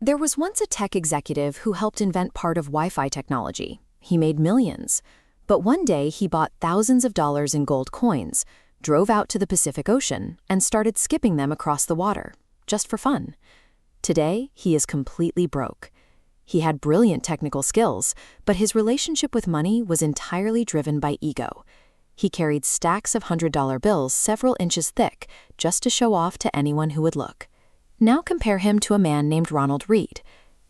There was once a tech executive who helped invent part of Wi-Fi technology. He made millions. But one day he bought thousands of dollars in gold coins, drove out to the Pacific Ocean, and started skipping them across the water, just for fun. Today, he is completely broke. He had brilliant technical skills, but his relationship with money was entirely driven by ego. He carried stacks of $100 bills several inches thick just to show off to anyone who would look. Now compare him to a man named Ronald Read.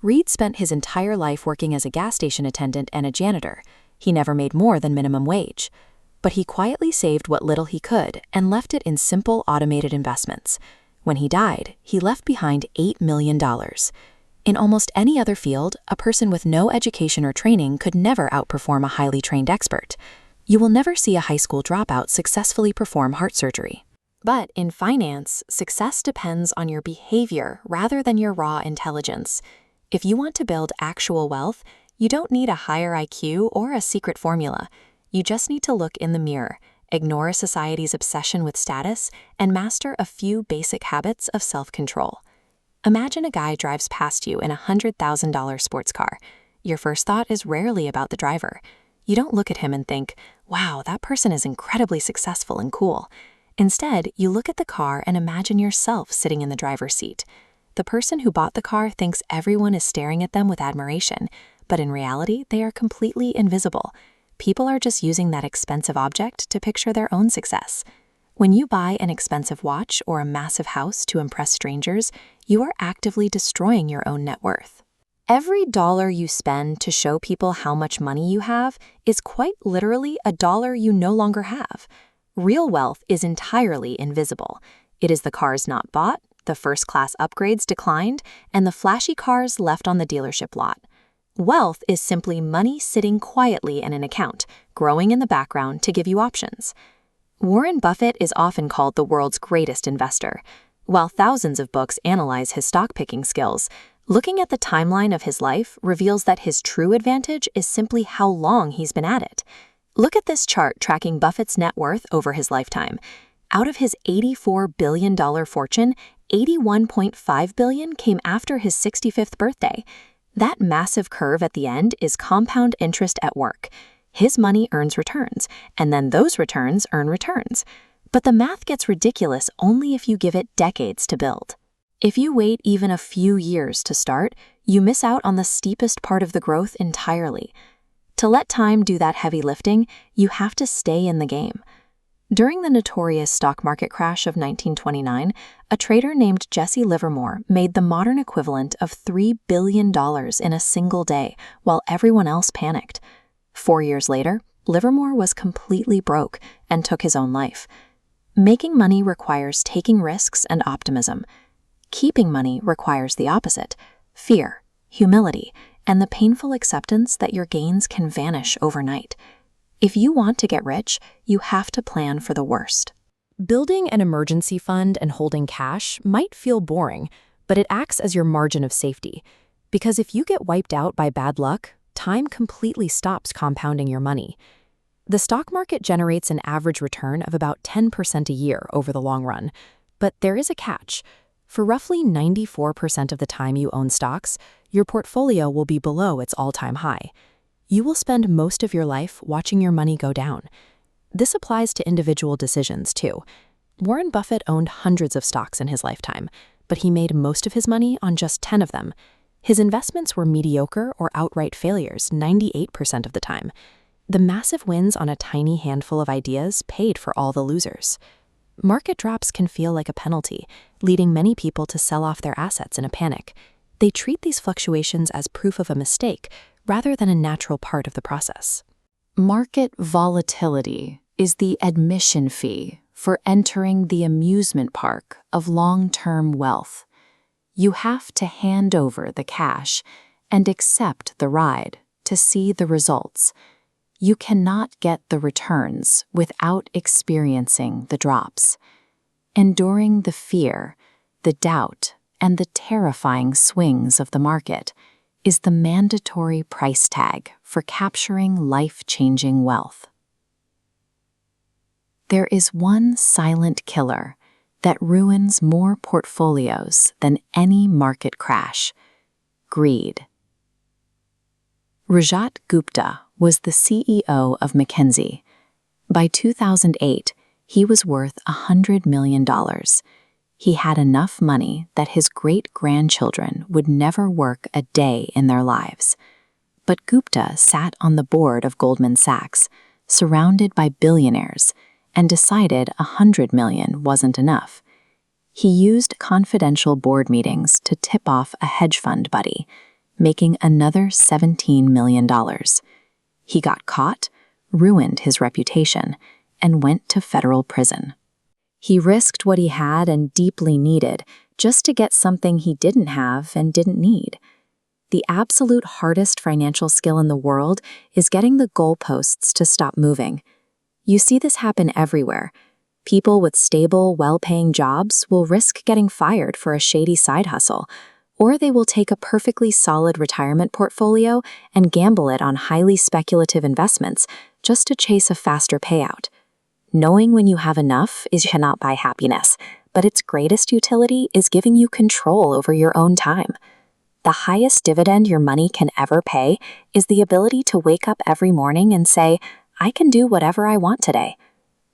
Read spent his entire life working as a gas station attendant and a janitor. He never made more than minimum wage. But he quietly saved what little he could and left it in simple automated investments. When he died, he left behind $8 million. In almost any other field, a person with no education or training could never outperform a highly trained expert. You will never see a high school dropout successfully perform heart surgery. But in finance, success depends on your behavior rather than your raw intelligence. If you want to build actual wealth, you don't need a higher IQ or a secret formula. You just need to look in the mirror, ignore society's obsession with status, and master a few basic habits of self-control. Imagine a guy drives past you in a $100,000 sports car. Your first thought is rarely about the driver. You don't look at him and think, wow, that person is incredibly successful and cool. Instead, you look at the car and imagine yourself sitting in the driver's seat. The person who bought the car thinks everyone is staring at them with admiration, but in reality, they are completely invisible. People are just using that expensive object to picture their own success. When you buy an expensive watch or a massive house to impress strangers, you are actively destroying your own net worth. Every dollar you spend to show people how much money you have is quite literally a dollar you no longer have. Real wealth is entirely invisible. It is the cars not bought, the first-class upgrades declined, and the flashy cars left on the dealership lot. Wealth is simply money sitting quietly in an account, growing in the background to give you options. Warren Buffett is often called the world's greatest investor. While thousands of books analyze his stock-picking skills, looking at the timeline of his life reveals that his true advantage is simply how long he's been at it. Look at this chart tracking Buffett's net worth over his lifetime. Out of his $84 billion fortune, $81.5 billion came after his 65th birthday. That massive curve at the end is compound interest at work. His money earns returns, and then those returns earn returns. But the math gets ridiculous only if you give it decades to build. If you wait even a few years to start, you miss out on the steepest part of the growth entirely. To let time do that heavy lifting, you have to stay in the game. During the notorious stock market crash of 1929, a trader named Jesse Livermore made the modern equivalent of $3 billion in a single day while everyone else panicked. 4 years later, Livermore was completely broke and took his own life. Making money requires taking risks and optimism. Keeping money requires the opposite: fear, humility, and the painful acceptance that your gains can vanish overnight. If you want to get rich, you have to plan for the worst. Building an emergency fund and holding cash might feel boring, but it acts as your margin of safety. Because if you get wiped out by bad luck, time completely stops compounding your money. The stock market generates an average return of about 10% a year over the long run. But there is a catch. For roughly 94% of the time you own stocks, your portfolio will be below its all-time high. You will spend most of your life watching your money go down. This applies to individual decisions, too. Warren Buffett owned hundreds of stocks in his lifetime, but he made most of his money on just 10 of them. His investments were mediocre or outright failures 98% of the time. The massive wins on a tiny handful of ideas paid for all the losers. Market drops can feel like a penalty, leading many people to sell off their assets in a panic. They treat these fluctuations as proof of a mistake rather than a natural part of the process. Market volatility is the admission fee for entering the amusement park of long-term wealth. You have to hand over the cash and accept the ride to see the results. You cannot get the returns without experiencing the drops. Enduring the fear, the doubt, and the terrifying swings of the market is the mandatory price tag for capturing life-changing wealth. There is one silent killer that ruins more portfolios than any market crash. Greed. Rajat Gupta was the CEO of McKinsey. By 2008, he was worth $100 million. He had enough money that his great-grandchildren would never work a day in their lives. But Gupta sat on the board of Goldman Sachs, surrounded by billionaires, and decided $100 million wasn't enough. He used confidential board meetings to tip off a hedge fund buddy, making another $17 million. He got caught, ruined his reputation, and went to federal prison. He risked what he had and deeply needed just to get something he didn't have and didn't need. The absolute hardest financial skill in the world is getting the goalposts to stop moving. You see this happen everywhere. People with stable, well-paying jobs will risk getting fired for a shady side hustle, or they will take a perfectly solid retirement portfolio and gamble it on highly speculative investments just to chase a faster payout. Knowing when you have enough cannot buy happiness, but its greatest utility is giving you control over your own time. The highest dividend your money can ever pay is the ability to wake up every morning and say, I can do whatever I want today.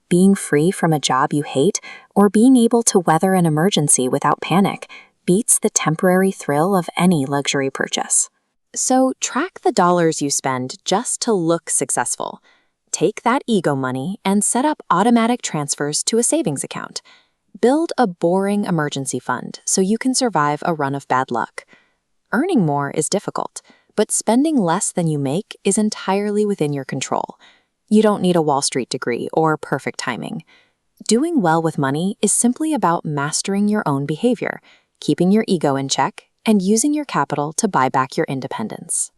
Being free from a job you hate or being able to weather an emergency without panic beats the temporary thrill of any luxury purchase. So track the dollars you spend just to look successful. Take that ego money and set up automatic transfers to a savings account. Build a boring emergency fund so you can survive a run of bad luck. Earning more is difficult, but spending less than you make is entirely within your control. You don't need a Wall Street degree or perfect timing. Doing well with money is simply about mastering your own behavior, keeping your ego in check, and using your capital to buy back your independence.